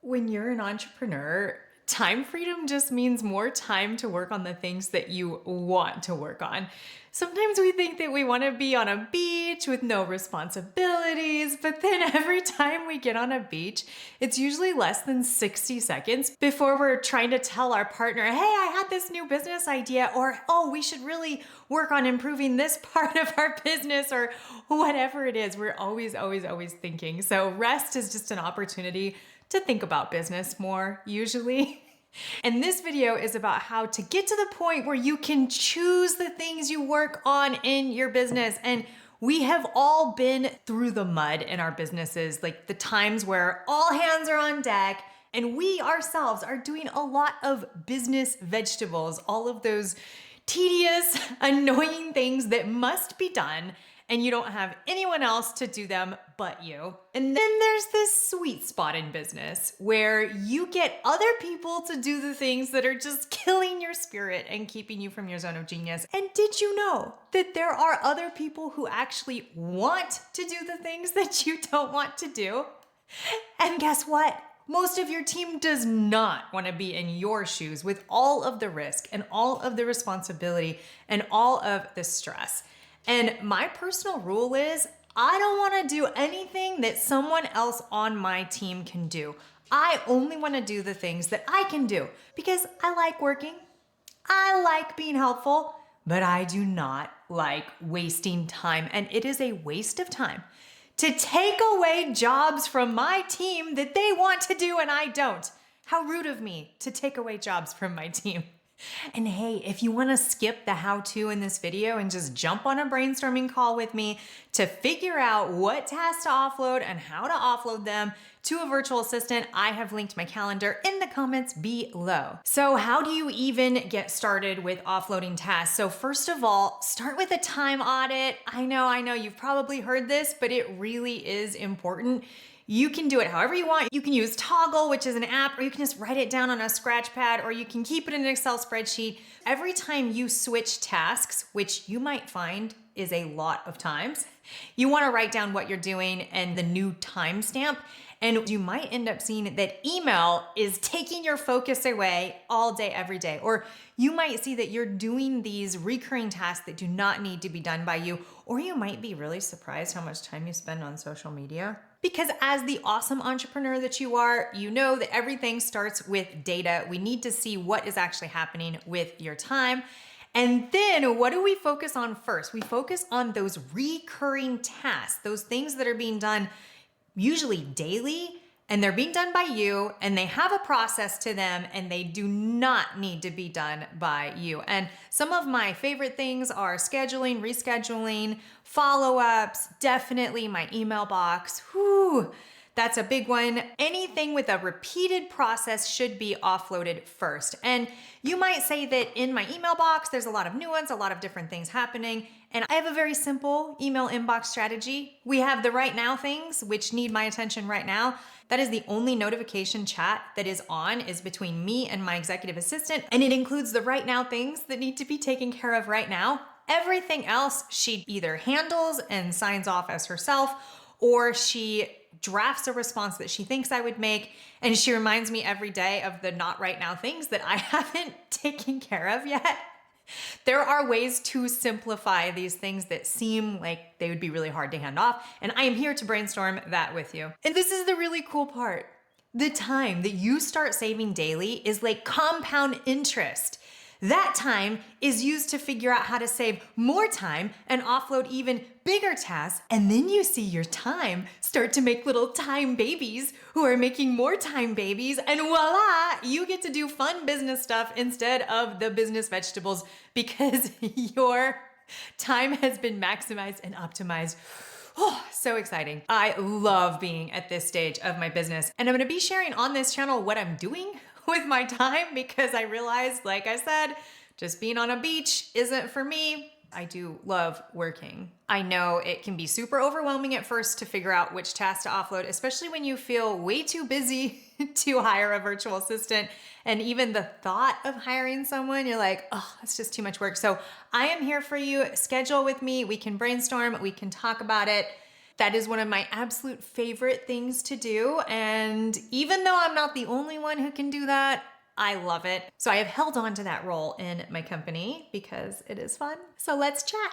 When you're an entrepreneur, time freedom just means more time to work on the things that you want to work on. Sometimes we think that we want to be on a beach with no responsibilities, but then every time we get on a beach, it's usually less than 60 seconds before we're trying to tell our partner, hey, I had this new business idea, or oh, we should really work on improving this part of our business, or whatever it is. We're always thinking. So rest is just an opportunity to think about business more, usually. And this video is about how to get to the point where you can choose the things you work on in your business. And we have all been through the mud in our businesses, like the times where all hands are on deck and we ourselves are doing a lot of business vegetables, all of those tedious, annoying things that must be done, and you don't have anyone else to do them but you. And then there's this sweet spot in business where you get other people to do the things that are just killing your spirit and keeping you from your zone of genius. And did you know that there are other people who actually want to do the things that you don't want to do? And guess what? Most of your team does not want to be in your shoes with all of the risk and all of the responsibility and all of the stress. And my personal rule is I don't want to do anything that someone else on my team can do. I only want to do the things that I can do because I like working. I like being helpful, but I do not like wasting time. And it is a waste of time to take away jobs from my team that they want to do and I don't. How rude of me to take away jobs from my team. And hey, if you want to skip the how-to in this video and just jump on a brainstorming call with me to figure out what tasks to offload and how to offload them to a virtual assistant, I have linked my calendar in the comments below. So how do you even get started with offloading tasks? So first of all, start with a time audit. I know, you've probably heard this, but it really is important. You can do it however you want. You can use Toggle, which is an app, or you can just write it down on a scratch pad, or you can keep it in an Excel spreadsheet. Every time you switch tasks, which you might find is a lot of times, you want to write down what you're doing and the new timestamp. And you might end up seeing that email is taking your focus away all day, every day. Or you might see that you're doing these recurring tasks that do not need to be done by you. Or you might be really surprised how much time you spend on social media. Because as the awesome entrepreneur that you are, you know that everything starts with data. We need to see what is actually happening with your time. And then what do we focus on first? We focus on those recurring tasks, those things that are being done usually daily, and they're being done by you, and they have a process to them, and they do not need to be done by you. And some of my favorite things are scheduling, rescheduling, follow-ups, definitely my email box. Whew, that's a big one. Anything with a repeated process should be offloaded first. And you might say that in my email box, there's a lot of nuance, a lot of different things happening. And I have a very simple email inbox strategy. We have the right now things, which need my attention right now. That is the only notification chat that is on is between me and my executive assistant. And it includes the right now things that need to be taken care of right now. Everything else she either handles and signs off as herself, or she drafts a response that she thinks I would make. And she reminds me every day of the not right now things that I haven't taken care of yet. There are ways to simplify these things that seem like they would be really hard to hand off, and I am here to brainstorm that with you. And this is the really cool part. The time that you start saving daily is like compound interest. That time is used to figure out how to save more time and offload even bigger tasks. And then you see your time start to make little time babies who are making more time babies. And voila, you get to do fun business stuff instead of the business vegetables because your time has been maximized and optimized. Oh, so exciting. I love being at this stage of my business. And I'm gonna be sharing on this channel what I'm doing with my time because I realized, like I said, just being on a beach isn't for me. I do love working. I know it can be super overwhelming at first to figure out which tasks to offload, especially when you feel way too busy to hire a virtual assistant. And even the thought of hiring someone, you're like, oh, that's just too much work. So I am here for you. Schedule with me. We can brainstorm. We can talk about it. That is one of my absolute favorite things to do. And even though I'm not the only one who can do that, I love it. So I have held on to that role in my company because it is fun. So let's chat.